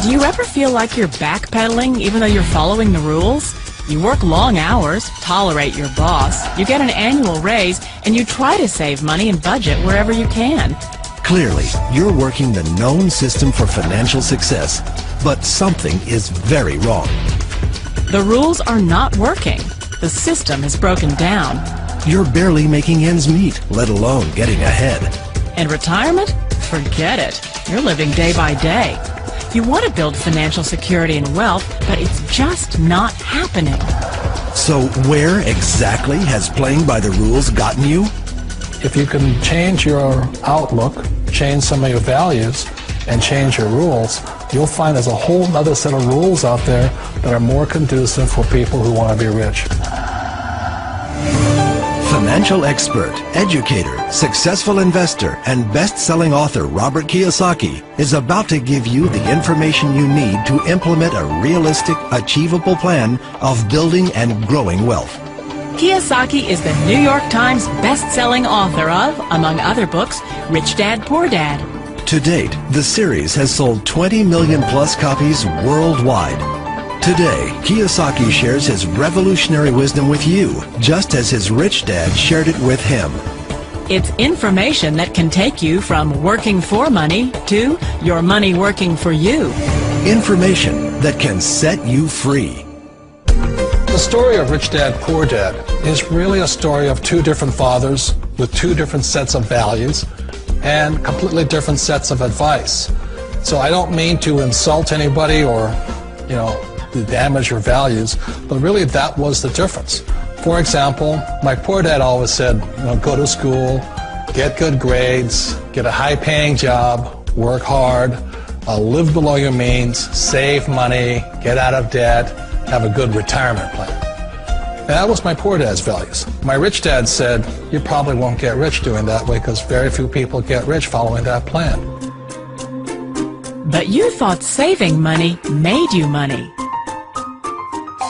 Do you ever feel like you're backpedaling even though you're following the rules? You work long hours, tolerate your boss, you get an annual raise, and you try to save money and budget wherever you can. Clearly, you're working the known system for financial success, but something is very wrong. The rules are not working. The system is broken down. You're barely making ends meet, let alone getting ahead. And retirement? Forget it. You're living day by day. You want to build financial security and wealth, but it's just not happening. So where exactly has playing by the rules gotten you? If you can change your outlook, change some of your values, and change your rules, you'll find there's a whole other set of rules out there that are more conducive for people who want to be rich. Financial expert, educator, successful investor, and best-selling author Ρομπερτ Kiyosaki is about to give you the information you need to implement a realistic, achievable plan of building and growing wealth. Kiyosaki is the New York Times best-selling author of, among other books, Rich Dad, Poor Dad. To date, the series has sold 20 million plus copies worldwide. Today, Kiyosaki shares his revolutionary wisdom with you, just as his rich dad shared it with him. It's information that can take you from working for money to your money working for you. Information that can set you free. The story of Rich Dad, Poor Dad is really a story of two different fathers with two different sets of values and completely different sets of advice. So I don't mean to insult anybody or, to damage your values, but really that was the difference. For example, my poor dad always said, go to school, get good grades, get a high-paying job, work hard, live below your means, save money, get out of debt, have a good retirement plan. And that was my poor dad's values. My rich dad said, you probably won't get rich doing that way because very few people get rich following that plan. But you thought saving money made you money.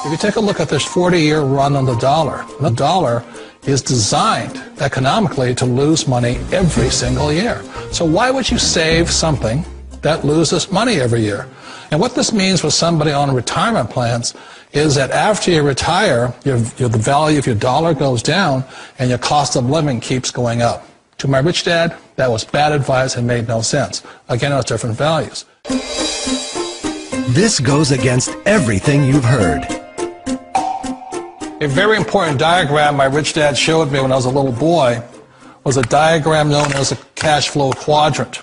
If you take a look at this 40-year run on the dollar is designed economically to lose money every single year. So why would you save something that loses money every year? And what this means for somebody on retirement plans is that after you retire, the value of your dollar goes down and your cost of living keeps going up. To my rich dad, that was bad advice and made no sense. Again, it was different values. This goes against everything you've heard. A very important diagram my rich dad showed me when I was a little boy was a diagram known as a cash flow quadrant.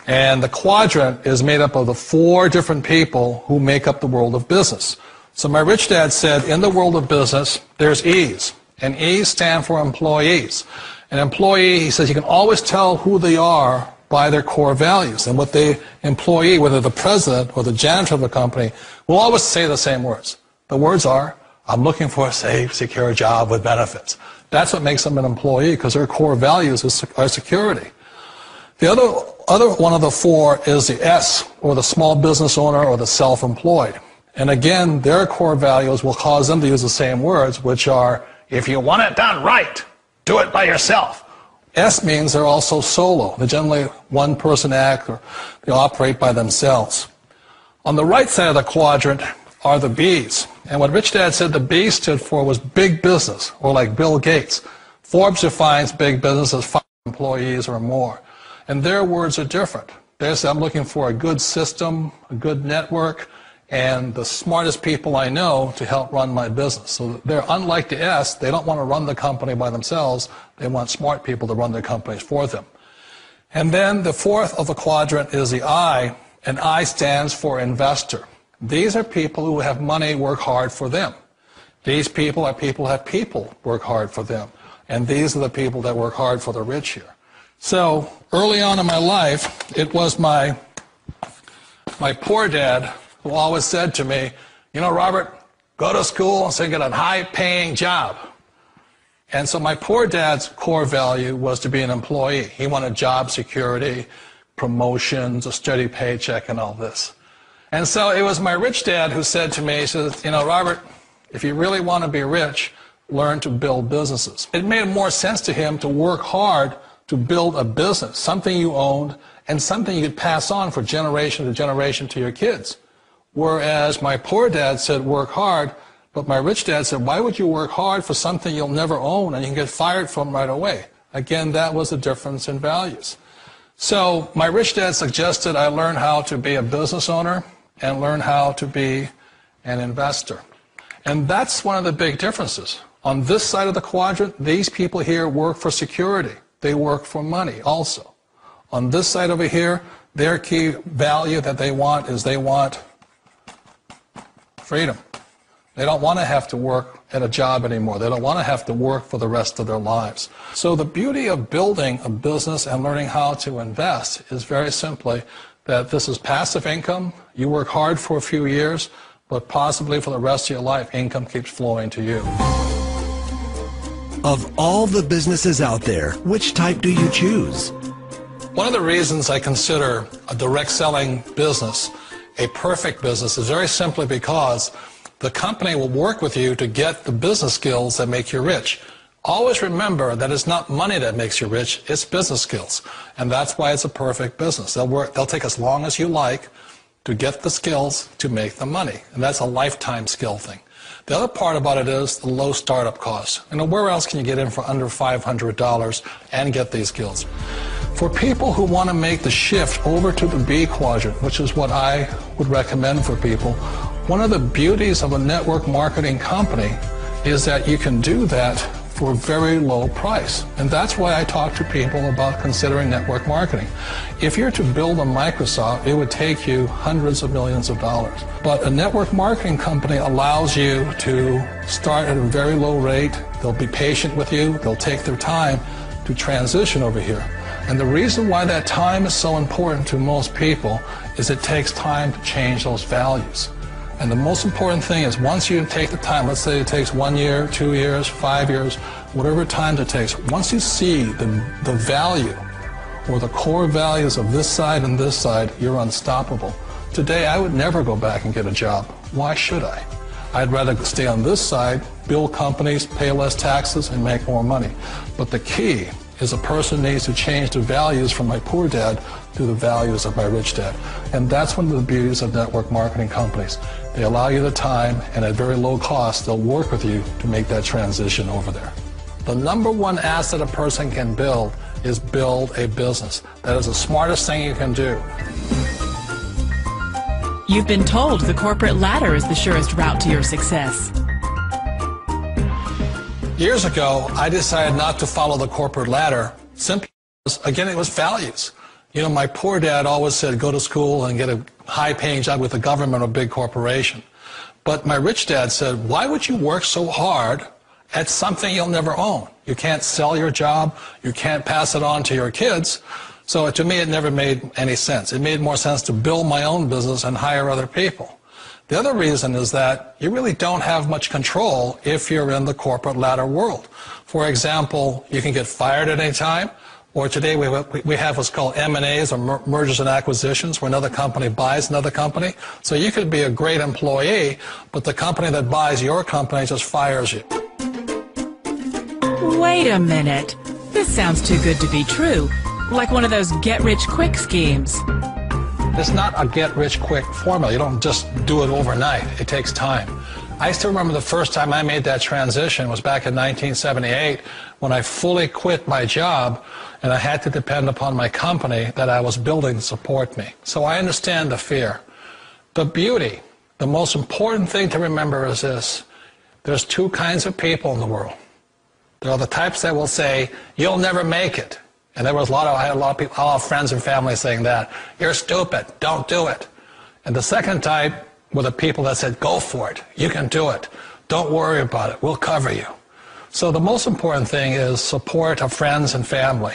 And the quadrant is made up of the four different people who make up the world of business. So my rich dad said, in the world of business, there's E's. And E's stand for employees. An employee, he says, you can always tell who they are by their core values. And what the employee, whether the president or the janitor of the company, will always say the same words. The words are, I'm looking for a safe, secure job with benefits. That's what makes them an employee, because their core values are security. The other one of the four is the S, or the small business owner or the self-employed. And again, their core values will cause them to use the same words, which are, if you want it done right, do it by yourself. S means they're also solo. They're generally one-person act, or they operate by themselves. On the right side of the quadrant are the B's. And what Rich Dad said the B stood for was big business, or like Bill Gates. Forbes defines big business as 5 employees or more. And their words are different. They say, I'm looking for a good system, a good network, and the smartest people I know to help run my business. So they're unlike the S. They don't want to run the company by themselves. They want smart people to run their companies for them. And then the fourth of the quadrant is the I, and I stands for investor. These are people who have money work hard for them. These people are people who have people work hard for them. And these are the people that work hard for the rich here. So early on in my life, it was my poor dad who always said to me, Robert, go to school and get a high-paying job. And so my poor dad's core value was to be an employee. He wanted job security, promotions, a steady paycheck, and all this. And so it was my rich dad who said to me, he says, Robert, if you really want to be rich, learn to build businesses. It made more sense to him to work hard to build a business, something you owned and something you could pass on for generation to generation to your kids. Whereas my poor dad said, work hard, but my rich dad said, why would you work hard for something you'll never own and you can get fired from right away? Again, that was a difference in values. So my rich dad suggested I learn how to be a business owner and learn how to be an investor. And that's one of the big differences. On this side of the quadrant, these people here work for security. They work for money also. On this side over here, their key value that they want is they want freedom. They don't want to have to work at a job anymore. They don't want to have to work for the rest of their lives. So the beauty of building a business and learning how to invest is very simply that this is passive income. You work hard for a few years, but possibly for the rest of your life, income keeps flowing to you. Of all the businesses out there, which type do you choose? One of the reasons I consider a direct selling business a perfect business is very simply because the company will work with you to get the business skills that make you rich. Always remember that it's not money that makes you rich, it's business skills. And that's why it's a perfect business. They'll take as long as you like to get the skills to make the money. And that's a lifetime skill thing. The other part about it is the low startup costs. You know, where else can you get in for under $500 and get these skills? For people who want to make the shift over to the B quadrant, which is what I would recommend for people, one of the beauties of a network marketing company is that you can do that for a very low price. And that's why I talk to people about considering network marketing. If you're to build a Microsoft, it would take you hundreds of millions of dollars. But a network marketing company allows you to start at a very low rate. They'll be patient with you. They'll take their time to transition over here. And the reason why that time is so important to most people is it takes time to change those values. And the most important thing is once you take the time, let's say it takes 1 year, 2 years, 5 years, whatever time it takes, once you see the value or the core values of this side and this side, you're unstoppable. Today, I would never go back and get a job. Why should I? I'd rather stay on this side, build companies, pay less taxes, and make more money. But the key is a person needs to change the values from my poor dad to the values of my rich dad. And that's one of the beauties of network marketing companies. They allow you the time, and at very low cost, they'll work with you to make that transition over there. The number one asset a person can build is build a business. That is the smartest thing you can do. You've been told the corporate ladder is the surest route to your success. Years ago, I decided not to follow the corporate ladder simply because, again, it was values. You know, my poor dad always said, go to school and get a high-paying job with the government or a big corporation. But my rich dad said, why would you work so hard at something you'll never own? You can't sell your job. You can't pass it on to your kids. So to me, it never made any sense. It made more sense to build my own business and hire other people. The other reason is that you really don't have much control if you're in the corporate ladder world. For example, you can get fired at any time, or today we have what's called M&As, or mergers and acquisitions, where another company buys another company. So you could be a great employee, but the company that buys your company just fires you. Wait a minute. This sounds too good to be true. Like one of those get-rich-quick schemes. It's not a get-rich-quick formula. You don't just do it overnight. It takes time. I still remember the first time I made that transition was back in 1978 when I fully quit my job and I had to depend upon my company that I was building to support me. So I understand the fear. The beauty, the most important thing to remember is this. There's two kinds of people in the world. There are the types that will say, you'll never make it. And I had a lot of people, a lot of friends and family saying that. You're stupid, don't do it. And the second type were the people that said, go for it, you can do it. Don't worry about it, we'll cover you. So the most important thing is support of friends and family.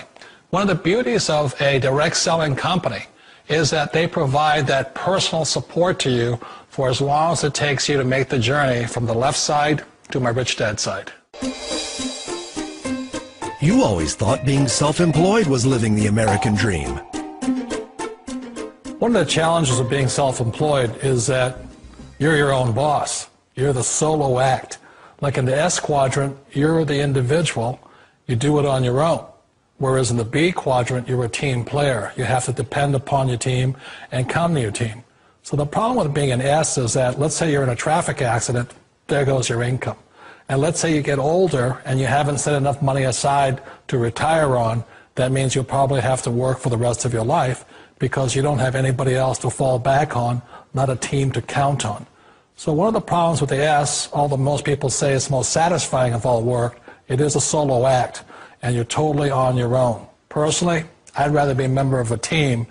One of the beauties of a direct selling company is that they provide that personal support to you for as long as it takes you to make the journey from the left side to my rich dad side. You always thought being self-employed was living the American dream. One of the challenges of being self-employed is that you're your own boss. You're the solo act. Like in the S quadrant, you're the individual. You do it on your own. Whereas in the B quadrant, you're a team player. You have to depend upon your team and count on your team. So the problem with being an S is that, let's say you're in a traffic accident, there goes your income. And let's say you get older and you haven't set enough money aside to retire on, that means you'll probably have to work for the rest of your life because you don't have anybody else to fall back on, not a team to count on. So one of the problems with the S, although most people say it's most satisfying of all work, it is a solo act, and you're totally on your own. Personally, I'd rather be a member of a team.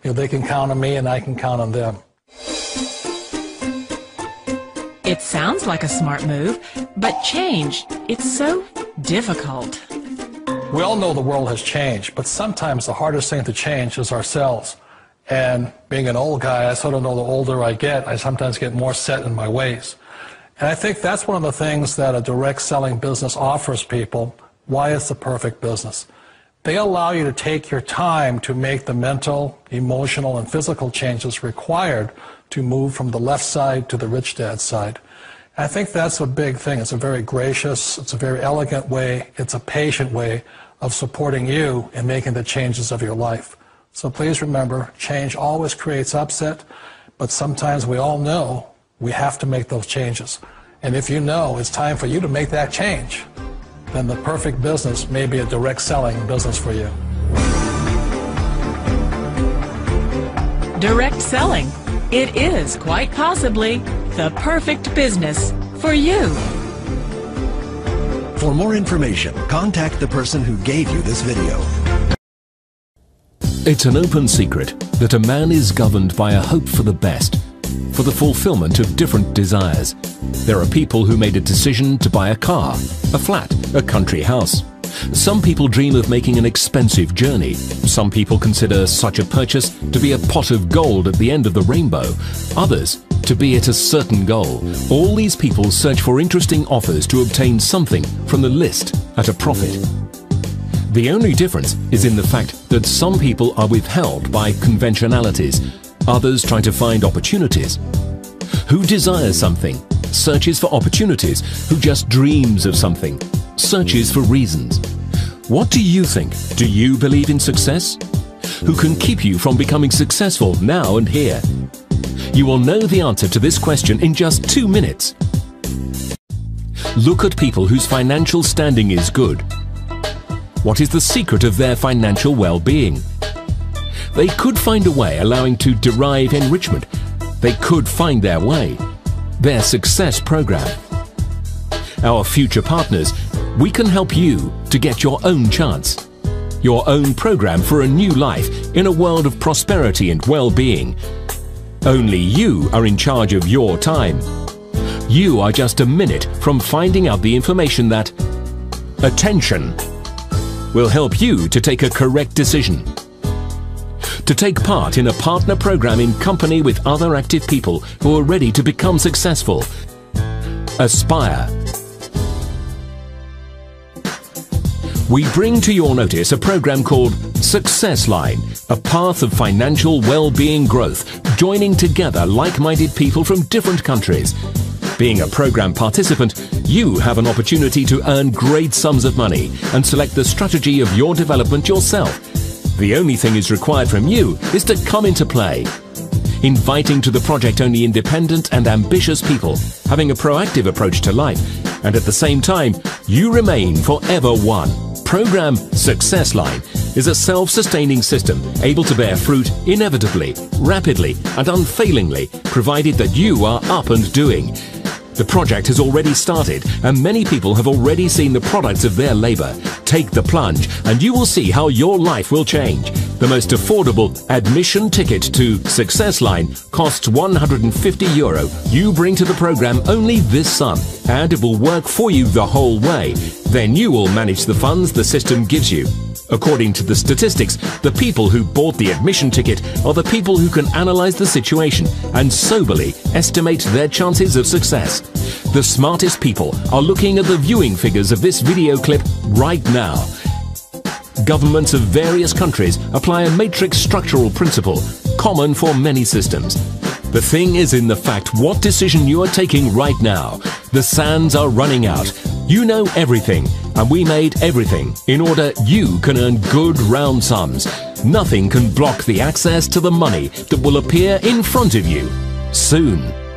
They can count on me and I can count on them. It sounds like a smart move, but change, it's so difficult. We all know the world has changed, but sometimes the hardest thing to change is ourselves. And being an old guy, I sort of know the older I get, I sometimes get more set in my ways. And I think that's one of the things that a direct selling business offers people, why it's the perfect business. They allow you to take your time to make the mental, emotional, and physical changes required to move from the left side to the rich dad side. I think that's a big thing. It's a very gracious, it's a very elegant way, it's a patient way of supporting you in making the changes of your life. So please remember, change always creates upset, but sometimes we all know we have to make those changes. And if you know it's time for you to make that change, then the perfect business may be a direct selling business for you. Direct selling. It is quite possibly the perfect business for you. For more information, contact the person who gave you this video. It's an open secret that a man is governed by a hope for the best, for the fulfillment of different desires. There are people who made a decision to buy a car, a flat, a country house. Some people dream of making an expensive journey. Some people consider such a purchase to be a pot of gold at the end of the rainbow. Others, to be at a certain goal. All these people search for interesting offers to obtain something from the list at a profit. The only difference is in the fact that some people are withheld by conventionalities. Others try to find opportunities. Who desires something searches for opportunities. Who just dreams of something searches for reasons. What do you think? Do you believe in success? Who can keep you from becoming successful now and here? You will know the answer to this question in just 2 minutes. Look at people whose financial standing is good. What is the secret of their financial well-being? They could find a way allowing to derive enrichment. They could find their way, their success program. Our future partners, we can help you to get your own chance, your own program for a new life in a world of prosperity and well-being. Only you are in charge of your time. You are just a minute from finding out the information that attention will help you to take a correct decision. To take part in a partner program in company with other active people who are ready to become successful. Aspire. We bring to your notice a program called Success Line, a path of financial well-being growth, joining together like-minded people from different countries. Being a program participant, you have an opportunity to earn great sums of money and select the strategy of your development yourself. The only thing is required from you is to come into play. Inviting to the project only independent and ambitious people, having a proactive approach to life, and at the same time, you remain forever one. Program Success Line is a self-sustaining system able to bear fruit inevitably, rapidly, and unfailingly, provided that you are up and doing. The project has already started, and many people have already seen the products of their labor. Take the plunge, and you will see how your life will change. The most affordable admission ticket to Success Line costs €150. You bring to the program only this sum, and it will work for you the whole way. Then you will manage the funds the system gives you. According to the statistics, the people who bought the admission ticket are the people who can analyze the situation and soberly estimate their chances of success. The smartest people are looking at the viewing figures of this video clip right now. Governments of various countries apply a matrix structural principle, common for many systems. The thing is in the fact what decision you are taking right now. The sands are running out. You know everything, And we made everything in order you can earn good round sums. Nothing can block the access to the money that will appear in front of you soon.